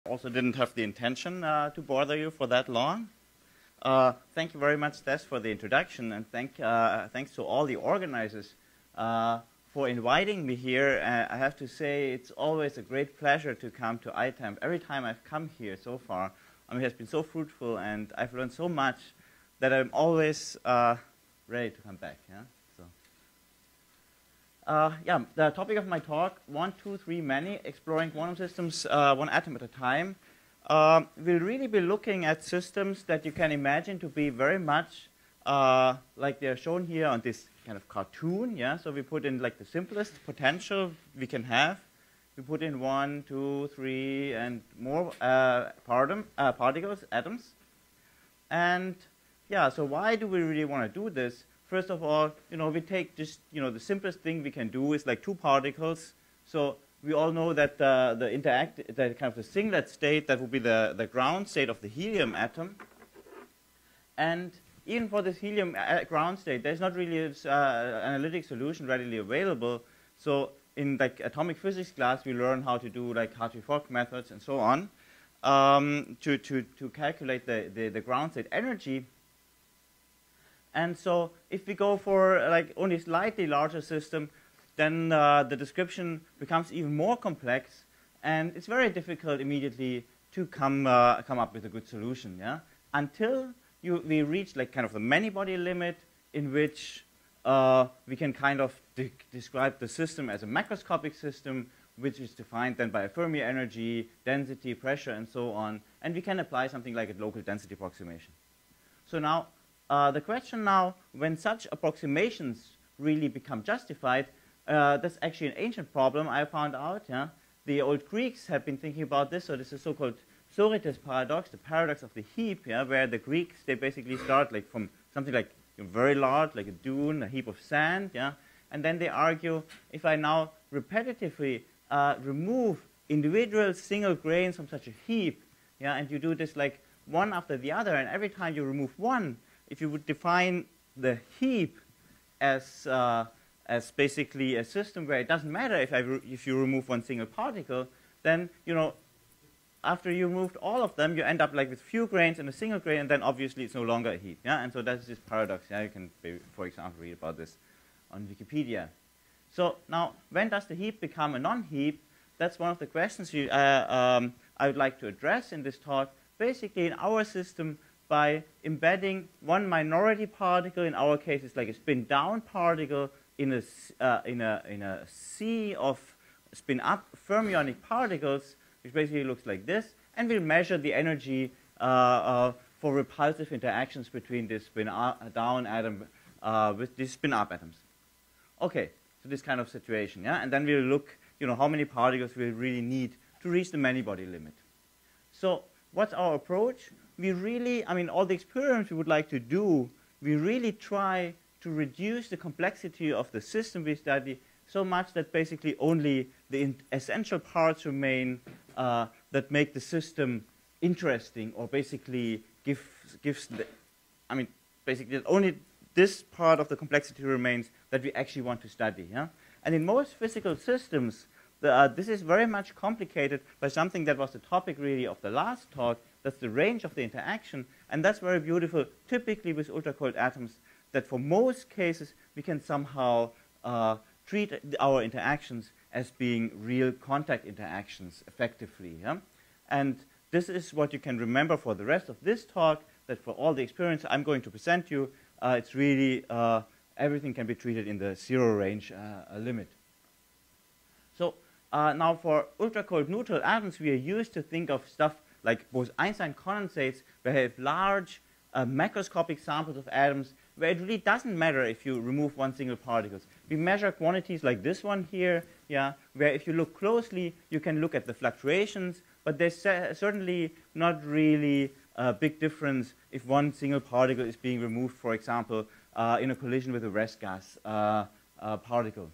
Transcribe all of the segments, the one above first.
Also didn't have the intention to bother you for that long. Thank you very much, Des, for the introduction, and thanks to all the organizers for inviting me here. I have to say it's always a great pleasure to come to ITAMP. Every time I've come here so far, it has been so fruitful, and I've learned so much that I'm always ready to come back. Yeah? Yeah, the topic of my talk, 1, 2, 3, many, exploring quantum systems one atom at a time. We'll really be looking at systems that you can imagine to be very much like they're shown here on this kind of cartoon. Yeah, so we put in like the simplest potential we can have. We put in 1, 2, 3, and more particles, atoms. And yeah, so why do we really want to do this? First of all, we take just, the simplest thing we can do is like 2 particles. So we all know that the kind of the singlet state, that would be the ground state of the helium atom. And even for this helium ground state, there's not really an analytic solution readily available. So in like atomic physics class, we learn how to do like Hartree-Fock methods and so on to calculate the ground state energy. And so if we go for like only slightly larger system, then the description becomes even more complex, and it's very difficult immediately to come up with a good solution. Yeah, until we reach like kind of the many-body limit, in which we can kind of describe the system as a macroscopic system, which is defined then by a Fermi energy, density, pressure, and so on, and we can apply something like a local density approximation. So now, the question now, when such approximations really become justified, that's actually an ancient problem, I found out. Yeah? The old Greeks have been thinking about this, so this is so-called Sorites Paradox, the paradox of the heap, yeah, where the Greeks, they basically start like from something like very large, like a dune, a heap of sand, yeah? And then they argue, if I now repetitively remove individual single grains from such a heap, yeah, and you do this like one after the other, and every time you remove one, if you would define the heap as basically a system where it doesn't matter if you remove one single particle, then after you removed all of them, you end up like with few grains and a single grain, and then obviously it's no longer a heap. Yeah, and so that's this paradox. Yeah, you can, for example, read about this on Wikipedia. So now, when does the heap become a non-heap? That's one of the questions I would like to address in this talk. Basically, in our system, by embedding one minority particle, in our case it's like a spin-down particle, in a sea of spin-up fermionic particles, which basically looks like this, and we'll measure the energy for repulsive interactions between this spin-down atom with these spin-up atoms. Okay, so this kind of situation, yeah, and then we'll look, how many particles we really need to reach the many-body limit. So what's our approach? We really, all the experiments we would like to do, we really try to reduce the complexity of the system we study so much that basically only the essential parts remain that make the system interesting, or basically gives the, basically only this part of the complexity remains that we actually want to study. Yeah? And in most physical systems, this is very much complicated by something that was the topic really of the last talk. That's the range of the interaction, and that's very beautiful, typically with ultracold atoms, that for most cases we can somehow treat our interactions as being real contact interactions effectively. Yeah? And this is what you can remember for the rest of this talk, that for all the experiments I'm going to present you, it's really everything can be treated in the zero range limit. So now for ultracold neutral atoms, we are used to think of stuff like Bose-Einstein condensates, where you have large macroscopic samples of atoms, where it really doesn't matter if you remove one single particle. We measure quantities like this one here, yeah, where if you look closely, you can look at the fluctuations, but there's certainly not really a big difference if one single particle is being removed, for example, in a collision with a rest gas particle.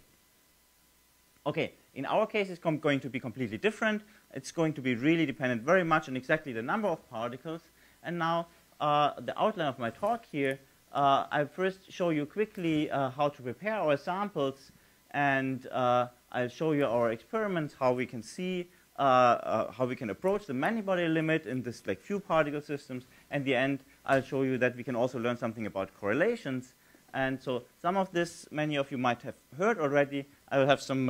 Okay, in our case, it's going to be completely different. It's going to be really dependent very much on exactly the number of particles. And now, the outline of my talk here, I'll first show you quickly how to prepare our samples, and I'll show you our experiments, how we can see how we can approach the many-body limit in this like few particle systems. And in the end, I'll show you that we can also learn something about correlations. And so some of this, many of you might have heard already. I will have some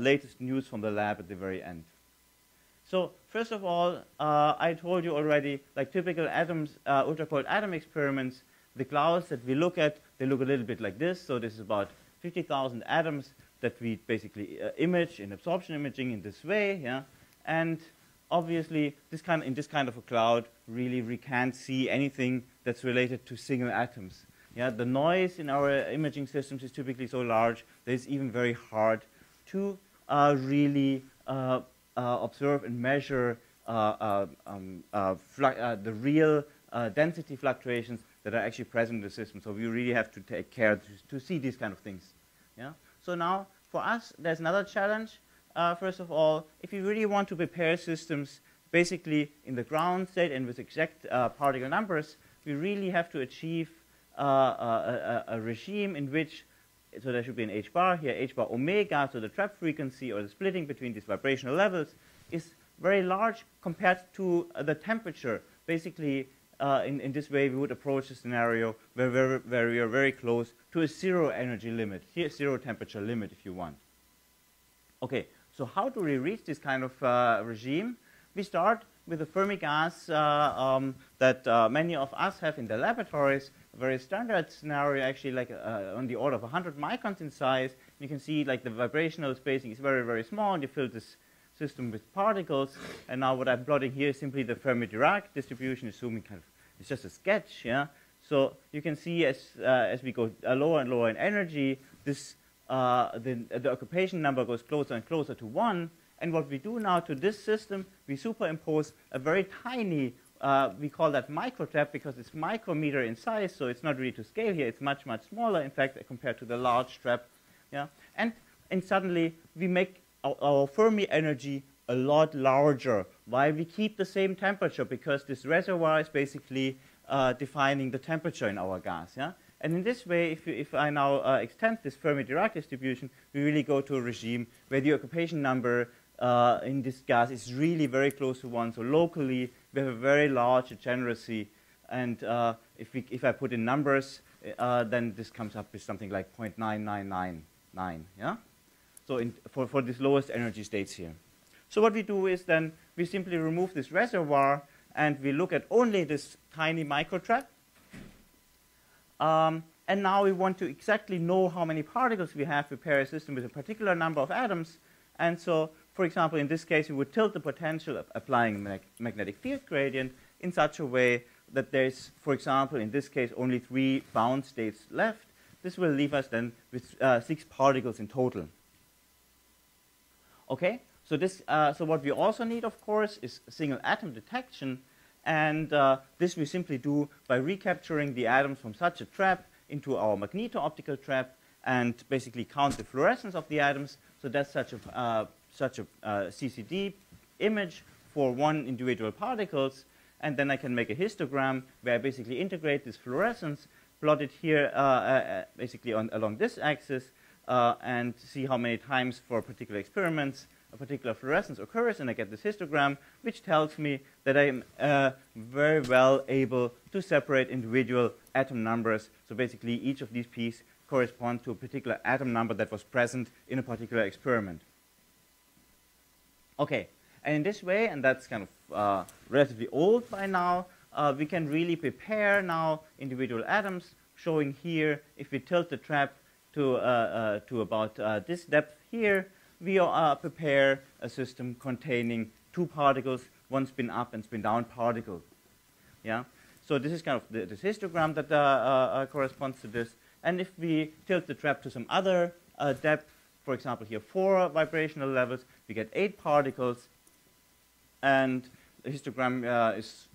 latest news from the lab at the very end. So first of all, I told you already, like typical atoms, ultracold atom experiments, the clouds that we look at, they look a little bit like this. So this is about 50,000 atoms that we basically image in absorption imaging in this way. Yeah? And obviously, in this kind of a cloud, really we can't see anything that's related to single atoms. Yeah? The noise in our imaging systems is typically so large that it's even very hard to really observe and measure the real density fluctuations that are actually present in the system. So we really have to take care to see these kind of things. Yeah? So now, for us, there's another challenge. First of all, if you really want to prepare systems basically in the ground state and with exact particle numbers, we really have to achieve a regime in which, so there should be an h bar here, h bar omega, so the trap frequency or the splitting between these vibrational levels is very large compared to the temperature. Basically, in this way, we would approach a scenario where we are very close to a zero energy limit, here zero temperature limit if you want. Okay, so how do we reach this kind of regime? We start with a Fermi gas that many of us have in the laboratories, a very standard scenario, actually like on the order of 100 microns in size. You can see like the vibrational spacing is very, very small, and you fill this system with particles. And now what I'm plotting here is simply the Fermi-Dirac distribution, assuming kind of it's just a sketch. Yeah. So you can see as we go lower and lower in energy, this the occupation number goes closer and closer to 1. And what we do now to this system, we superimpose a very tiny, we call that microtrap because it's micrometer in size, so it's not really to scale here. It's much, much smaller, in fact, compared to the large trap. Yeah? And suddenly, we make our Fermi energy a lot larger while we keep the same temperature because this reservoir is basically defining the temperature in our gas. Yeah? And in this way, if I now extend this Fermi-Dirac distribution, we really go to a regime where the occupation number in this gas is really very close to 1. So locally, we have a very large degeneracy. And if I put in numbers, then this comes up with something like 0.9999. Yeah? So for these lowest energy states here. So what we do is then we simply remove this reservoir, and we look at only this tiny microtrap. And now we want to exactly know how many particles we have to prepare a system with a particular number of atoms. And so, for example, in this case, we would tilt the potential applying a magnetic field gradient in such a way that there's, for example, in this case, only 3 bound states left. This will leave us then with 6 particles in total. Okay, so so what we also need, of course, is single atom detection. And this we simply do by recapturing the atoms from such a trap into our magneto-optical trap and basically count the fluorescence of the atoms. So that's such a CCD image for one individual particles. And then I can make a histogram where I basically integrate this fluorescence, plot it here basically along this axis, and see how many times for particular experiments a particular fluorescence occurs, and I get this histogram, which tells me that I am very well able to separate individual atom numbers. So basically, each of these p's correspond to a particular atom number that was present in a particular experiment. Okay, and in this way, and that's kind of relatively old by now, we can really prepare now individual atoms, showing here, if we tilt the trap to about this depth here, we prepare a system containing 2 particles, one spin up and spin down particle. Yeah. So this is kind of this histogram that corresponds to this. And if we tilt the trap to some other depth, for example, here 4 vibrational levels, we get 8 particles. And the histogram is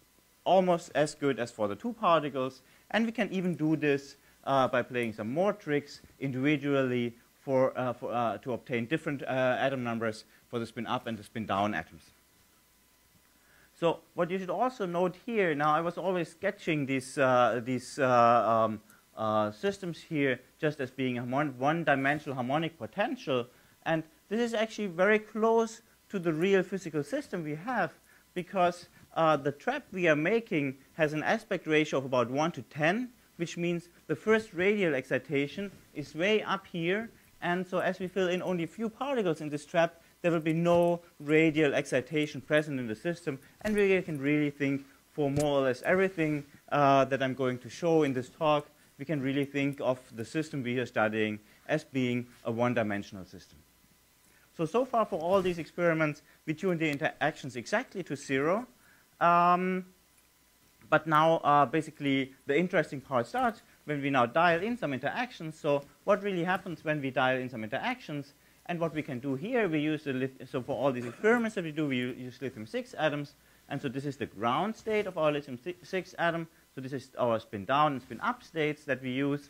almost as good as for the 2 particles. And we can even do this by playing some more tricks individually to obtain different atom numbers for the spin up and the spin down atoms. So what you should also note here, now I was always sketching these systems here just as being a one-dimensional harmonic potential, and this is actually very close to the real physical system we have, because the trap we are making has an aspect ratio of about 1 to 10, which means the first radial excitation is way up here. And so as we fill in only a few particles in this trap, there will be no radial excitation present in the system. And we can really think for more or less everything that I'm going to show in this talk, we can really think of the system we are studying as being a one-dimensional system. So far for all these experiments, we tune the interactions exactly to 0. But now, basically, the interesting part starts when we now dial in some interactions. So what really happens when we dial in some interactions? And what we can do here, we use so for all these experiments that we do, we use lithium-6 atoms. And so this is the ground state of our lithium-6 atom. So this is our spin down and spin up states that we use.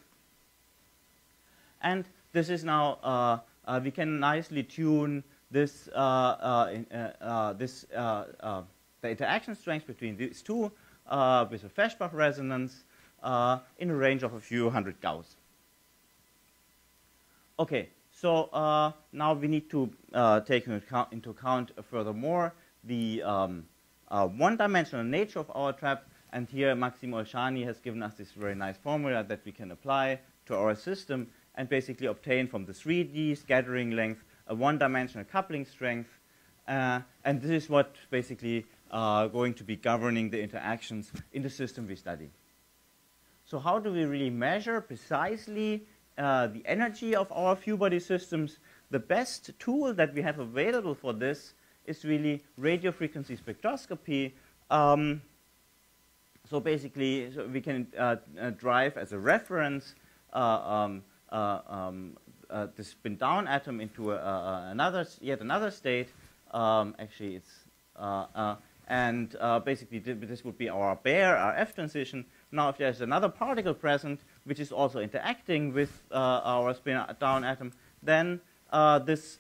And this is now, we can nicely tune this, the interaction strength between these two with a Feshbach resonance in a range of a few hundred Gauss. Okay, so now we need to take into account furthermore the one-dimensional nature of our trap. And here Maxim Olshani has given us this very nice formula that we can apply to our system and basically obtain from the 3D scattering length a one-dimensional coupling strength. And this is what basically going to be governing the interactions in the system we study. So how do we really measure precisely the energy of our few-body systems? The best tool that we have available for this is really radio frequency spectroscopy. So basically, we can drive as a reference the spin down atom into yet another state. Actually, it's basically this would be our bare RF transition. Now, if there's another particle present which is also interacting with our spin down atom, then this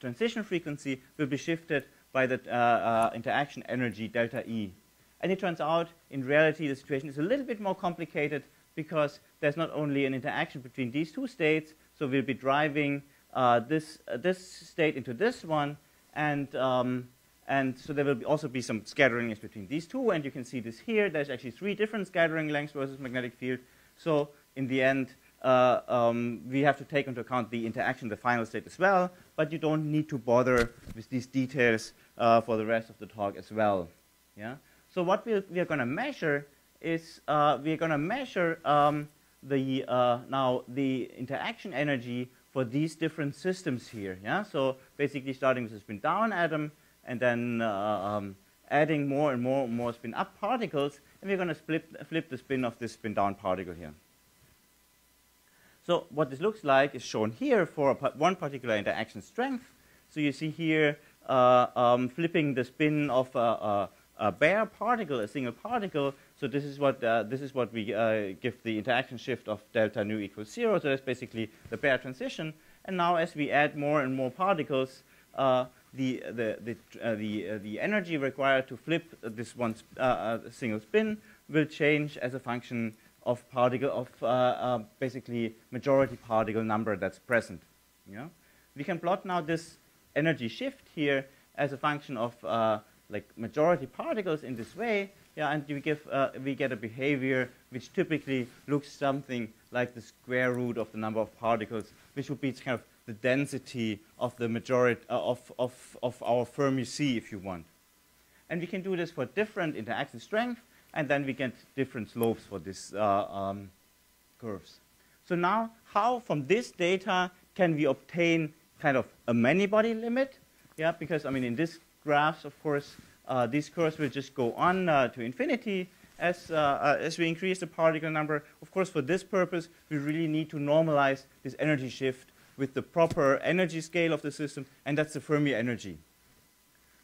transition frequency will be shifted by the interaction energy delta E. And it turns out, in reality, the situation is a little bit more complicated because there's not only an interaction between these two states, so we'll be driving this state into this one, and so there will also be some scattering between these two, and you can see this here. There's actually 3 different scattering lengths versus magnetic field. So in the end, we have to take into account the interaction in the final state as well, but you don't need to bother with these details for the rest of the talk as well. Yeah. So what we are going to measure is we are going to measure now the interaction energy for these different systems here. Yeah. So basically, starting with a spin down atom, and then adding more and more spin up particles, and we're going to flip the spin of this spin down particle here. So what this looks like is shown here for one particular interaction strength. So you see here flipping the spin of a bare particle, a single particle. So this is what we give the interaction shift of delta nu equals 0. So that's basically the bare transition. And now, as we add more and more particles, the energy required to flip this one single spin will change as a function of basically majority particle number that's present. Yeah? We can plot now this energy shift here as a function of like majority particles in this way, yeah, and we get a behavior which typically looks something like the square root of the number of particles, which would be kind of the density of the majority of our Fermi C, if you want. And we can do this for different interaction strength, and then we get different slopes for these curves. So now, how from this data can we obtain kind of a many-body limit? Yeah, because I mean, in this graphs, of course, these curves will just go on to infinity as we increase the particle number. Of course, for this purpose, we really need to normalize this energy shift with the proper energy scale of the system, and that's the Fermi energy.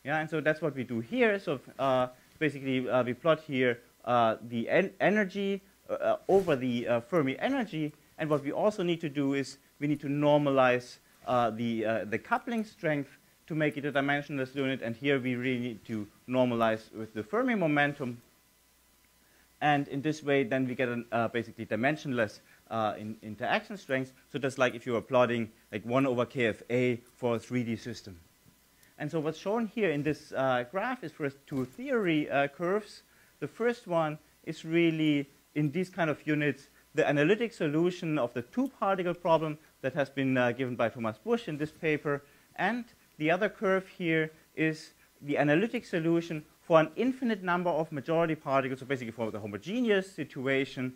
Yeah, and so that's what we do here. So basically, we plot here the energy over the Fermi energy, and what we also need to do is we need to normalize the coupling strength to make it a dimensionless unit, and here we really need to normalize with the Fermi momentum. And in this way, then we get basically dimensionless interaction strength. So that's like if you were plotting like 1 over KFA for a 3D system. And so what's shown here in this graph is first two theory curves. The first one is really, in these kind of units, the analytic solution of the two-particle problem that has been given by Thomas Busch in this paper. And the other curve here is the analytic solution for an infinite number of majority particles, so basically for the homogeneous situation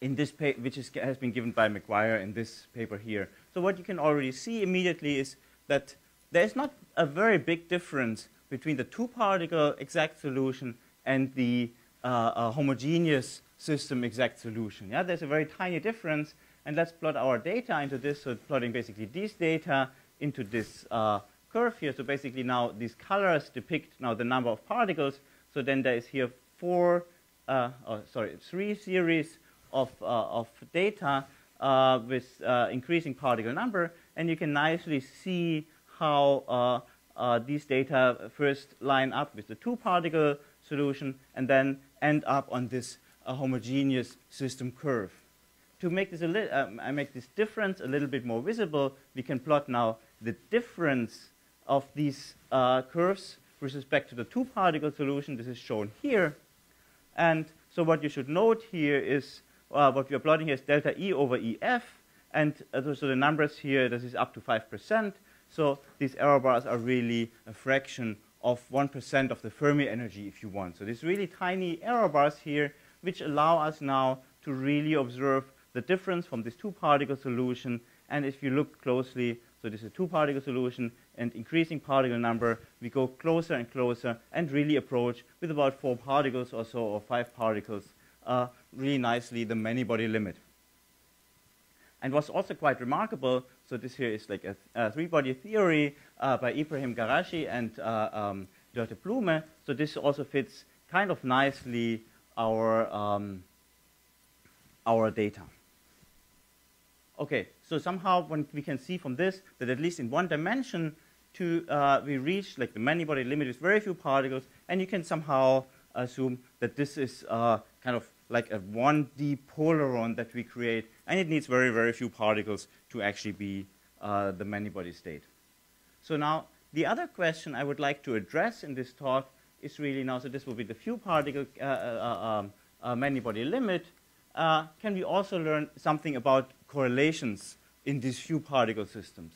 in this paper, which has been given by McGuire in this paper here. So what you can already see immediately is that there is not a very big difference between the two-particle exact solution and the homogeneous system exact solution. Yeah, there's a very tiny difference, and let's plot our data into this. So plotting basically these data into this curve here. So basically now these colors depict now the number of particles. So then there is here three series of data with increasing particle number, and you can nicely see how these data first line up with the two-particle solution and then end up on this homogeneous system curve. To make this make this difference a little bit more visible, we can plot now the difference of these curves with respect to the two-particle solution. This is shown here. And so what you should note here is what we are plotting here is delta E over EF. And so the numbers here, this is up to 5%. So these error bars are really a fraction of 1% of the Fermi energy, if you want. So these really tiny error bars here, which allow us now to really observe the difference from this two-particle solution. And if you look closely, so this is a two-particle solution and increasing particle number, we go closer and closer and really approach with about 4 particles or so, or 5 particles, really nicely the many-body limit. And what's also quite remarkable, so this here is like a three-body theory by Ibrahim Garashi and Dörte Blume. So this also fits kind of nicely our data. Okay, so somehow when we can see from this that at least in one dimension we reach like the many-body limit with very few particles, and you can somehow assume that this is kind of like a 1D polaron that we create, and it needs very, very few particles to actually be the many-body state. So now, the other question I would like to address in this talk is really now, so this will be the few particle many-body limit. Can we also learn something about correlations in these few particle systems?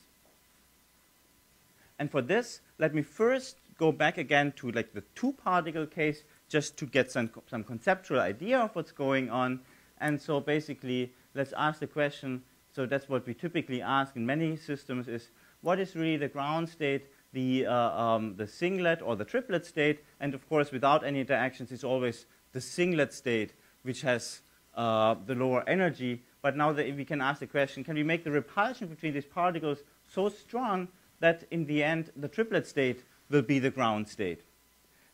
And for this, let me first go back again to like the two-particle case, just to get some conceptual idea of what's going on. And so basically, let's ask the question, so that's what we typically ask in many systems is, what is really the ground state, the singlet or the triplet state? And of course, without any interactions, it's always the singlet state, which has the lower energy. But now that we can ask the question, can we make the repulsion between these particles so strong that in the end, the triplet state will be the ground state?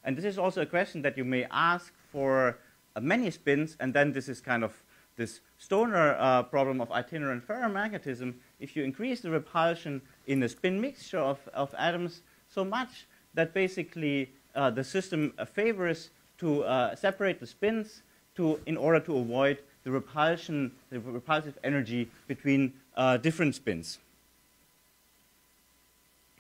And this is also a question that you may ask for many spins, and then this is kind of this Stoner problem of itinerant ferromagnetism. If you increase the repulsion in a spin mixture of atoms so much that basically the system favors to separate the spins in order to avoid the repulsive energy between different spins.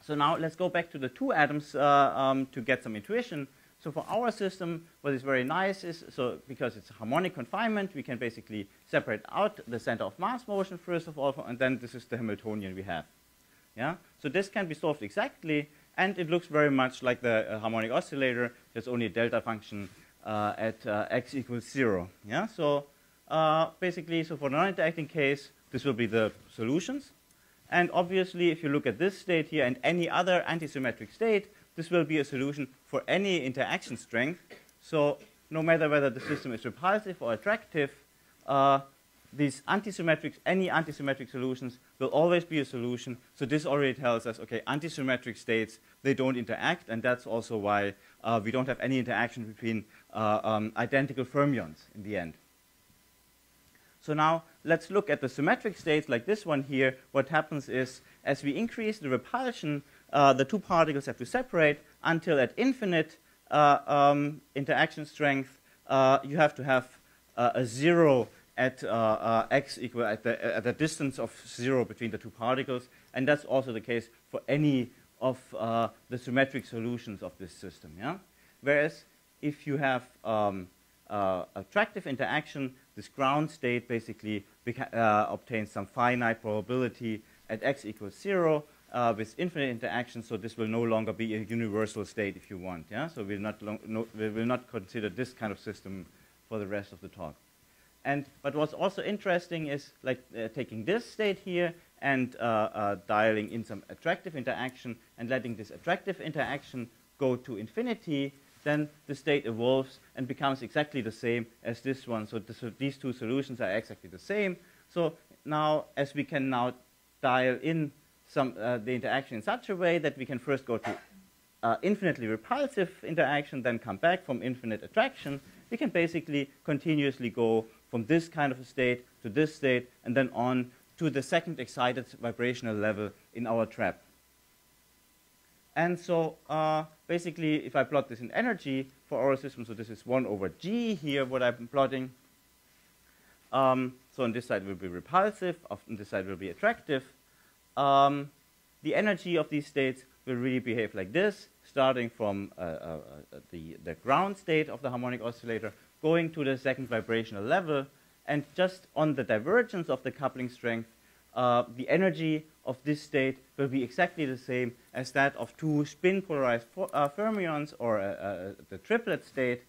So now let's go back to the two atoms to get some intuition. So for our system, what is very nice is, so because it's a harmonic confinement, we can basically separate out the center of mass motion first of all, and then this is the Hamiltonian we have. Yeah? So this can be solved exactly, and it looks very much like the harmonic oscillator. There's only a delta function at x equals 0. Yeah? So basically, so for the non-interacting case, this will be the solutions. And obviously, if you look at this state here and any other antisymmetric state, this will be a solution for any interaction strength. So no matter whether the system is repulsive or attractive, these antisymmetrics, any antisymmetric solutions will always be a solution. So this already tells us, okay, antisymmetric states, they don't interact, and that's also why we don't have any interaction between identical fermions in the end. So now let's look at the symmetric states like this one here. What happens is, as we increase the repulsion, the two particles have to separate until at infinite interaction strength, you have to have a 0 at x equal at the distance of 0 between the two particles. And that's also the case for any of the symmetric solutions of this system. Yeah? Whereas if you have attractive interaction, this ground state basically obtains some finite probability at x equals 0 with infinite interaction, so this will no longer be a universal state if you want. Yeah? So we will not consider this kind of system for the rest of the talk. But what's also interesting is like taking this state here and dialing in some attractive interaction and letting this attractive interaction go to infinity, then the state evolves and becomes exactly the same as this one. So these two solutions are exactly the same. So now, as we can now dial in the interaction in such a way that we can first go to infinitely repulsive interaction, then come back from infinite attraction, we can basically continuously go from this kind of a state to this state, and then on to the second excited vibrational level in our trap. And so basically, if I plot this in energy for our system, so this is 1 over g here, what I'm plotting. So on this side will be repulsive, on this side will be attractive. The energy of these states will really behave like this, starting from the ground state of the harmonic oscillator, going to the second vibrational level, and just on the divergence of the coupling strength, the energy of this state will be exactly the same as that of two spin polarized fermions, or the triplet state.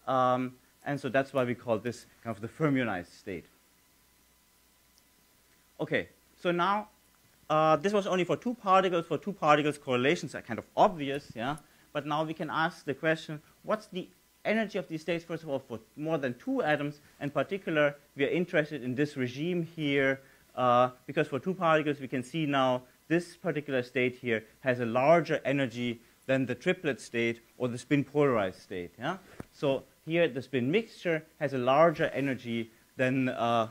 And so that's why we call this kind of the fermionized state. Okay, so now this was only for two particles. For two particles, correlations are kind of obvious, yeah? But now we can ask the question, what's the energy of these states, first of all, for more than two atoms? In particular, we are interested in this regime here, because for two particles, we can see now this particular state here has a larger energy than the triplet state or the spin polarized state. Yeah? So here, the spin mixture has a larger energy than the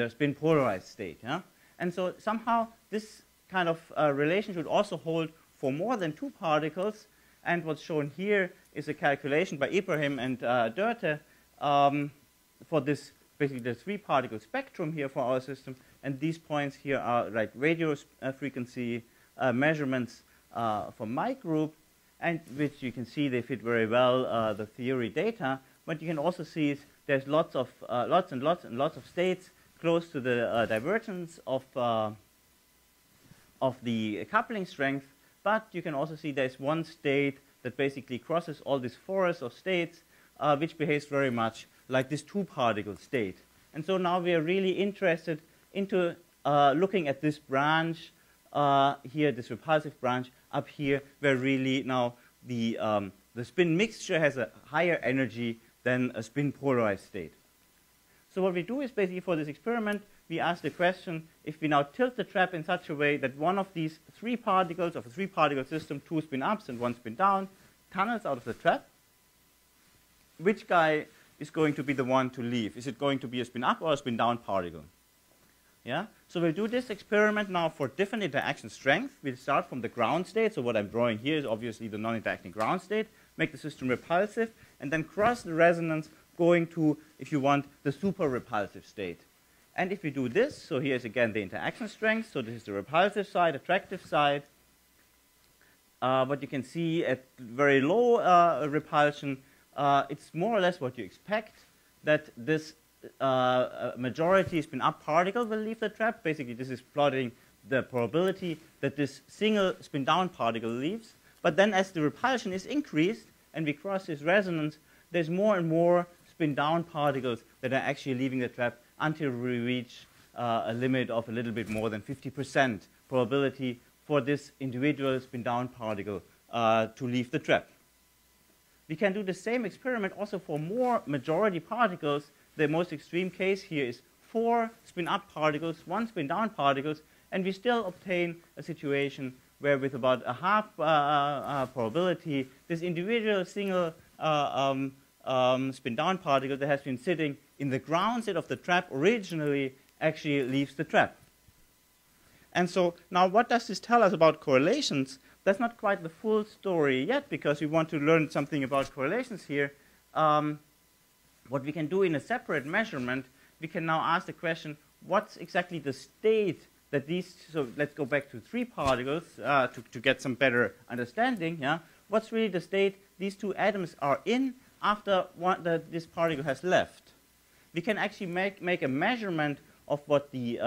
spin polarized state. Yeah? And so somehow this kind of relation should also hold for more than two particles. And what's shown here is a calculation by Ibrahim and Dörte for this, basically the three-particle spectrum here for our system. And these points here are like radio frequency measurements from my group, and which you can see they fit very well the theory data. But you can also see there's lots and lots of states close to the divergence of the coupling strength. But you can also see there's one state that basically crosses all this forest of states, which behaves very much like this two-particle state. And so now we are really interested into looking at this branch here, this repulsive branch up here, where really now the spin mixture has a higher energy than a spin polarized state. So what we do is basically for this experiment, we ask the question, if we now tilt the trap in such a way that one of these three particles of a three-particle system, two spin ups and one spin down, tunnels out of the trap, which guy is going to be the one to leave? Is it going to be a spin up or a spin down particle? Yeah? So we'll do this experiment now for different interaction strength. We'll start from the ground state. So what I'm drawing here is obviously the non-interacting ground state, make the system repulsive, and then cross the resonance going to, if you want, the super repulsive state. And if we do this, so here's again the interaction strength. So this is the repulsive side, attractive side. What you can see at very low repulsion, it's more or less what you expect, that this majority spin up particle will leave the trap. Basically, this is plotting the probability that this single spin down particle leaves. But then as the repulsion is increased and we cross this resonance, there's more and more spin down particles that are actually leaving the trap until we reach a limit of a little bit more than 50% probability for this individual spin down particle to leave the trap. We can do the same experiment also for more majority particles. The most extreme case here is 4 spin up particles, 1 spin down particles, and we still obtain a situation where with about a half probability, this individual single spin down particle that has been sitting in the ground state of the trap originally actually leaves the trap. And so now what does this tell us about correlations? That's not quite the full story yet, because we want to learn something about correlations here. What we can do in a separate measurement, we can now ask the question, what's exactly the state that these, so let's go back to 3 particles to get some better understanding. Yeah? What's really the state these 2 atoms are in after this particle has left? We can actually make a measurement of what the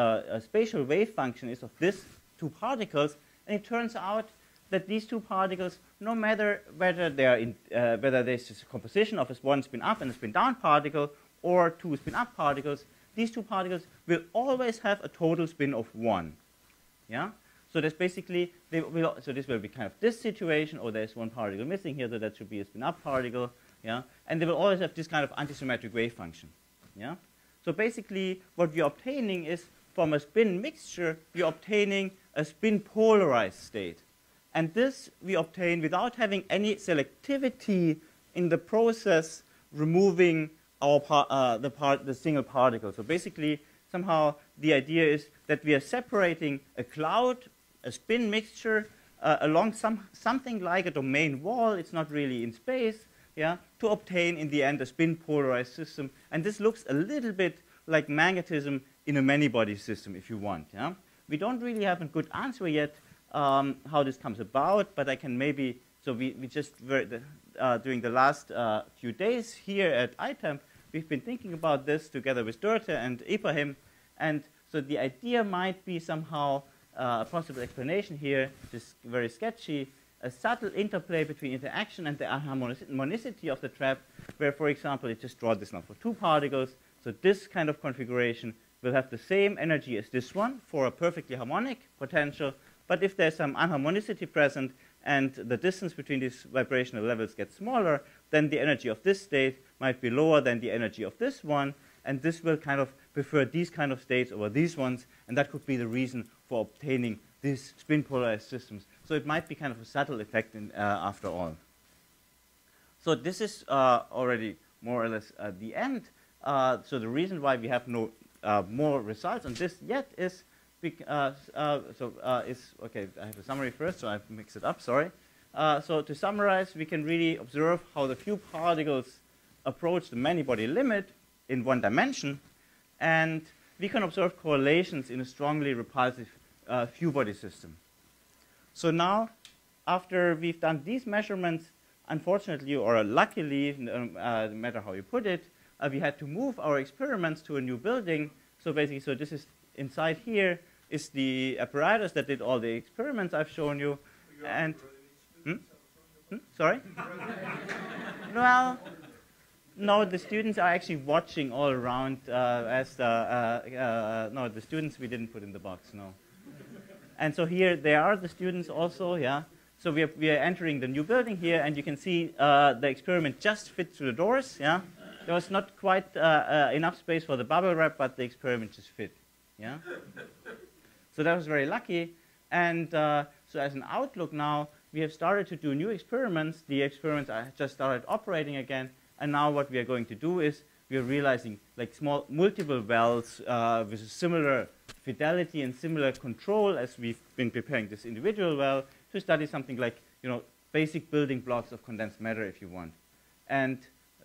spatial wave function is of these 2 particles, and it turns out that these 2 particles, no matter whether they are in, whether there's a composition of a one spin up and a spin down particle, or 2 spin up particles, these 2 particles will always have a total spin of 1. Yeah. So that's basically so this will be kind of this situation, or there's 1 particle missing here, so that should be a spin up particle. Yeah. And they will always have this kind of antisymmetric wave function. Yeah. So basically, what we're obtaining is from a spin mixture, we're obtaining a spin polarized state. And this we obtain without having any selectivity in the process, removing our the single particle. So basically, somehow the idea is that we are separating a cloud, a spin mixture, along something like a domain wall. It's not really in space, yeah, to obtain in the end a spin polarized system. And this looks a little bit like magnetism in a many-body system, if you want. Yeah, we don't really have a good answer yet. How this comes about, but I can maybe, so we just, during the last few days here at ITAMP, we've been thinking about this together with Dörte and Ibrahim, and so the idea might be somehow a possible explanation here, just very sketchy, a subtle interplay between interaction and the harmonicity of the trap, where, for example, it just draws this now for 2 particles, so this kind of configuration will have the same energy as this one for a perfectly harmonic potential. But if there's some unharmonicity present and the distance between these vibrational levels gets smaller, then the energy of this state might be lower than the energy of this one, and this will kind of prefer these kind of states over these ones, and that could be the reason for obtaining these spin polarized systems. So it might be kind of a subtle effect after all. So this is already more or less the end. So the reason why we have no more results on this yet is okay, I have a summary first, so I've mixed it up, sorry. So to summarize, we can really observe how the few particles approach the many-body limit in 1 dimension, and we can observe correlations in a strongly repulsive few-body system. So now, after we've done these measurements, unfortunately or luckily, no matter how you put it, we had to move our experiments to a new building. So basically, so this is inside here is the apparatus that did all the experiments I've shown you. And sorry? Well, no, the students are actually watching all around. No, the students we didn't put in the box, no. And so here they are, the students also, yeah. So we are entering the new building here, and you can see the experiment just fit through the doors, yeah. There was not quite enough space for the bubble wrap, but the experiment just fit, yeah. So that was very lucky. And so as an outlook now, we have started to do new experiments. The experiments I just started operating again. And now what we are going to do is we are realizing like small multiple wells with a similar fidelity and similar control as we've been preparing this individual well to study something like, you know, basic building blocks of condensed matter, if you want. And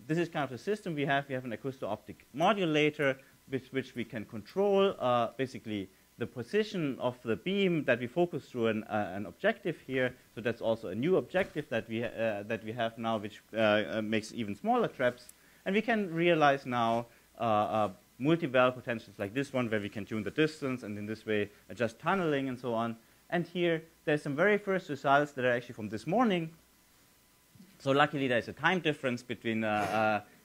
this is kind of the system we have. We have an acousto-optic modulator with which we can control basically the position of the beam that we focus through an objective here. So that's also a new objective that we have now, which makes even smaller traps. And we can realize now multi-well potentials like this one, where we can tune the distance and in this way adjust tunneling and so on. And here there's some very first results that are actually from this morning. So luckily there's a time difference between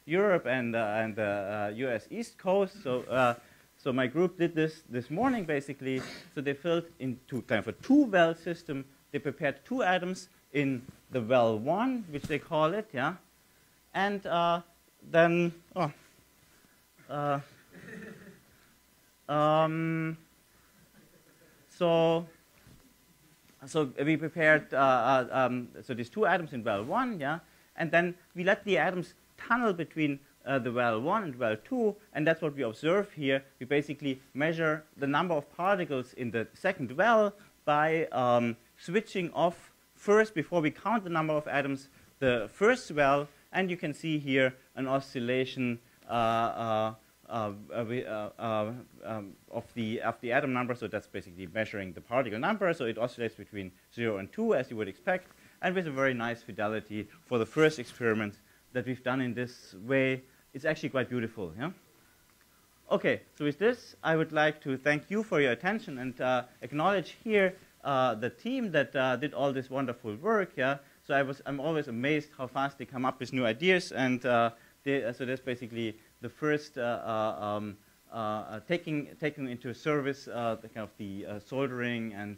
Europe and the US East Coast. So my group did this morning, basically. So they filled into kind of a 2-well system. They prepared 2 atoms in the well 1, which they call it, yeah. And then, so we prepared so these 2 atoms in well 1, yeah. And then we let the atoms tunnel between the well 1 and well 2, and that's what we observe here. We basically measure the number of particles in the second well by switching off first, before we count the number of atoms, the first well, and you can see here an oscillation the atom number. So that's basically measuring the particle number. So it oscillates between 0 and 2, as you would expect, and with a very nice fidelity for the first experiment that we've done in this way. It's actually quite beautiful. Yeah. Okay, so with this, I would like to thank you for your attention and acknowledge here the team that did all this wonderful work. Yeah, so I'm always amazed how fast they come up with new ideas, and so that's basically the first taking into service the kind of the soldering and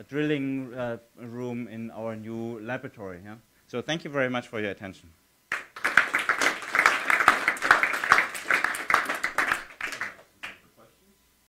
drilling room in our new laboratory. Yeah? So thank you very much for your attention.